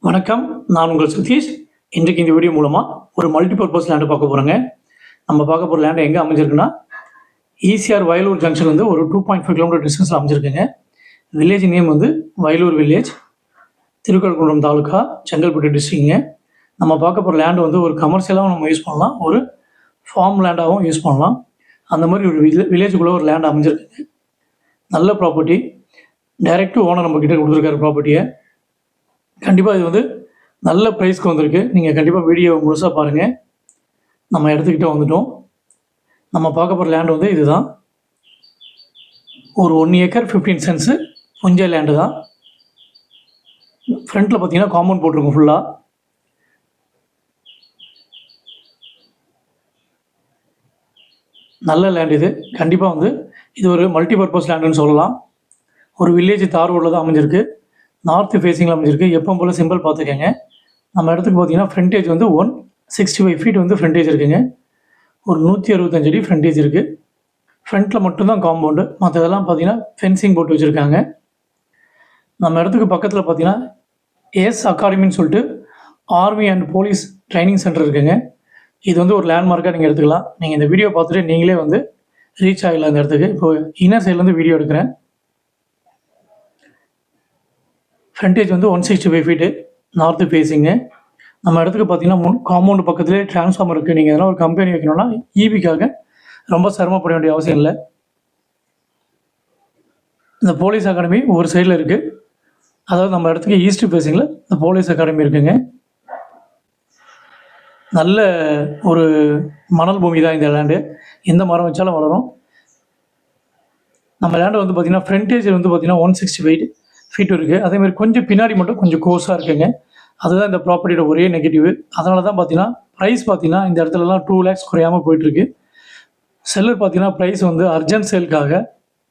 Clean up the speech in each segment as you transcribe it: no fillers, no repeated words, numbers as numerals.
வணக்கம். நான் உங்கள் சதீஷ். இன்றைக்கு இந்த வீடியோ மூலமாக ஒரு மல்டிபர்பஸ் லேண்டு பார்க்க போகிறோங்க. நம்ம பார்க்க போகிற லேண்டு எங்கே அமைஞ்சிருக்குன்னா, ஈசிஆர் வயலூர் ஜங்ஷன் வந்து ஒரு 2.5 கிலோமீட்டர் டிஸ்டன்ஸில் அமைஞ்சிருக்குங்க. வில்லேஜ் நேம் வந்து வயலூர் வில்லேஜ், திருக்கழுக்குன்றம் தாலுக்கா, செங்கல்பட்டு டிஸ்ட்ரிக்ட்டுங்க. நம்ம பார்க்க போகிற லேண்டு வந்து ஒரு கமர்ஷியலாகவும் நம்ம யூஸ் பண்ணலாம், ஒரு ஃபார்ம் லேண்டாகவும் யூஸ் பண்ணலாம். அந்த மாதிரி ஒரு வில்லேஜுக்குள்ளே ஒரு லேண்ட் அமைஞ்சிருக்குங்க. நல்ல ப்ராப்பர்ட்டி. டைரக்ட் டு ஓனர் நம்மக்கிட்ட கொடுத்துருக்காரு ப்ராப்பர்ட்டியை. கண்டிப்பாக இது வந்து நல்ல ப்ரைஸ்க்கு வந்திருக்கு. நீங்கள் கண்டிப்பாக வீடியோ முழுசாக பாருங்கள். நம்ம இடத்துக்கிட்ட வந்துட்டோம். நம்ம பார்க்க போகிற லேண்டு வந்து இதுதான். ஒரு 1 ஏக்கர் 15 சென்ட்ஸு புஞ்சை லேண்டு தான். ஃப்ரண்ட்டில் பார்த்தீங்கன்னா காம்பவுண்ட் போட்டிருக்கும் ஃபுல்லாக. நல்ல லேண்ட் இது. கண்டிப்பாக வந்து இது ஒரு மல்டிபர்பஸ் லேண்டுன்னு சொல்லலாம். ஒரு வில்லேஜ் தார் ரோடில் தான் அமைஞ்சிருக்கு. நார்த்து ஃபேஸிங்கில் அமைஞ்சிருக்கு. எப்பவும் போல் சிம்பிள் பார்த்துக்கங்க. நம்ம இடத்துக்கு பார்த்தீங்கன்னா ஃப்ரண்டேஜ் வந்து 165 ஃபீட் வந்து ஃப்ரண்டேஜ் இருக்குங்க. ஒரு 165 அடி ஃப்ரண்டேஜ் இருக்குது. ஃப்ரண்ட்டில் மட்டும்தான் காம்பவுண்டு, மற்றதெல்லாம் பார்த்தீங்கன்னா ஃபென்சிங் போட்டு வச்சுருக்காங்க. நம்ம இடத்துக்கு பக்கத்தில் பார்த்தீங்கன்னா ஏஎஸ் அகாடமின்னு சொல்லிட்டு army and police training centre இருக்குங்க. இது வந்து ஒரு லேண்ட்மார்க்காக நீங்கள் எடுத்துக்கலாம். நீங்கள் இந்த வீடியோ பார்த்துட்டு நீங்களே வந்து ரீச் ஆகிடலாம் இந்த இடத்துக்கு. இப்போது இன்னர் சைட்லேருந்து வீடியோ எடுக்கிறேன். ஃப்ரண்டேஜ் வந்து 165 ஃபீட்டு நார்த்து ஃபேஸிங்கு. நம்ம இடத்துக்கு பார்த்தீங்கன்னா காம்பவுண்டு பக்கத்துலேயே டிரான்ஸ்ஃபார்மர் இருக்குது. நீங்கள் எதனா ஒரு கம்பெனி வைக்கணும்னா ஈபிக்காக ரொம்ப சிரமப்பட வேண்டிய அவசியம் இல்லை. இந்த போலீஸ் அகாடமி ஒரு சைடில் இருக்குது. அதாவது நம்ம இடத்துக்கு ஈஸ்ட் ஃபேஸிங்கில் இந்த போலீஸ் அகாடமி இருக்குங்க. நல்ல ஒரு மணல் பூமி தான் இந்த லேண்டு. எந்த மரம் வச்சாலும் வளரும். நம்ம லேண்டு வந்து பார்த்திங்கன்னா ஃப்ரண்டேஜ் வந்து பார்த்திங்கன்னா 165 ஃபீட் இருக்குது. அதேமாதிரி கொஞ்சம் பின்னாடி மட்டும் கொஞ்சம் கோர்ஸாக இருக்குங்க. அதுதான் இந்த ப்ராப்பர்ட்டியோட ஒரே நெகட்டிவ். அதனால தான் பார்த்தீங்கன்னா ப்ரைஸ் பார்த்தீங்கன்னா இந்த இடத்துலலாம் 2 லேக்ஸ் குறையாமல் போயிட்டுருக்கு. செல்லர் பார்த்தீங்கன்னா ப்ரைஸ் வந்து அர்ஜென்ட் சேலுக்காக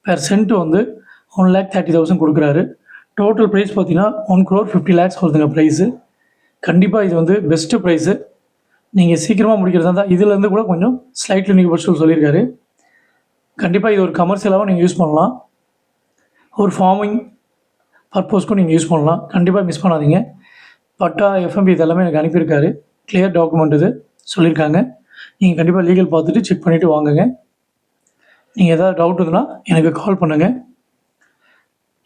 பெர் சென்ட்டு வந்து 1,30,000 கொடுக்குறாரு. டோட்டல் ப்ரைஸ் பார்த்தீங்கன்னா 1,50 lakhs வருதுங்க ப்ரைஸு. கண்டிப்பாக இது வந்து பெஸ்ட்டு ப்ரைஸு. நீங்கள் சீக்கிரமாக முடிக்கிறதா இருந்தால் இதுலேருந்து கூட கொஞ்சம் ஸ்லைட்லி நெகோஷியபிள் சொல்லியிருக்காரு. கண்டிப்பாக இது ஒரு கமர்ஷியலாகவும் நீங்கள் யூஸ் பண்ணலாம், ஒரு ஃபார்மிங் பர்பஸ்க்கும் நீங்கள் யூஸ் பண்ணலாம். கண்டிப்பாக மிஸ் பண்ணாதீங்க. பட்டா, எஃப்எம்பி இதெல்லாமே எனக்கு அனுப்பியிருக்காரு. கிளியர் டாக்குமெண்ட் இது சொல்லியிருக்காங்க. நீங்கள் கண்டிப்பாக லீகல் பார்த்துட்டு செக் பண்ணிவிட்டு வாங்குங்க. நீங்கள் எதாவது டவுட் இருந்ததுன்னா எனக்கு கால் பண்ணுங்கள்.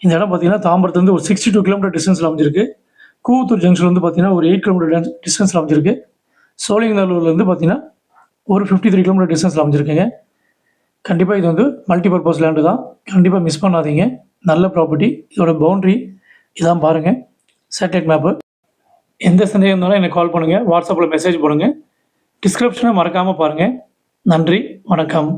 இந்த இடம் பார்த்தீங்கன்னா தாம்பரத்துலேருந்து ஒரு 62 கிலோமீட்டர் டிஸ்டன்ஸில் அமைஞ்சிருக்கு. கூவத்தூர் ஜங்ஷன் வந்து பார்த்தீங்கன்னா ஒரு 8 கிலோமீட்டர் டிஸ்டன்ஸில் அமைஞ்சிருக்கு. சோழிங்கநல்லூர்லேருந்து பார்த்தீங்கன்னா ஒரு 53 கிலோமீட்டர் டிஸ்டன்ஸில் அமைஞ்சிருக்குங்க. கண்டிப்பாக இது வந்து மல்டிபர்பஸ் லேண்டு தான். கண்டிப்பாக மிஸ் பண்ணாதீங்க. நல்ல ப்ராப்பர்ட்டி. இதோட பவுண்ட்ரி இதான் பாருங்கள், சேட்டலைட் மேப்பு. எந்த சந்தேகம் இருந்தாலும் எனக்கு கால் பண்ணுங்கள், வாட்ஸ்அப்பில் மெசேஜ் போடுங்க. டிஸ்கிரிப்ஷனை மறக்காமல் பாருங்கள். நன்றி, வணக்கம்.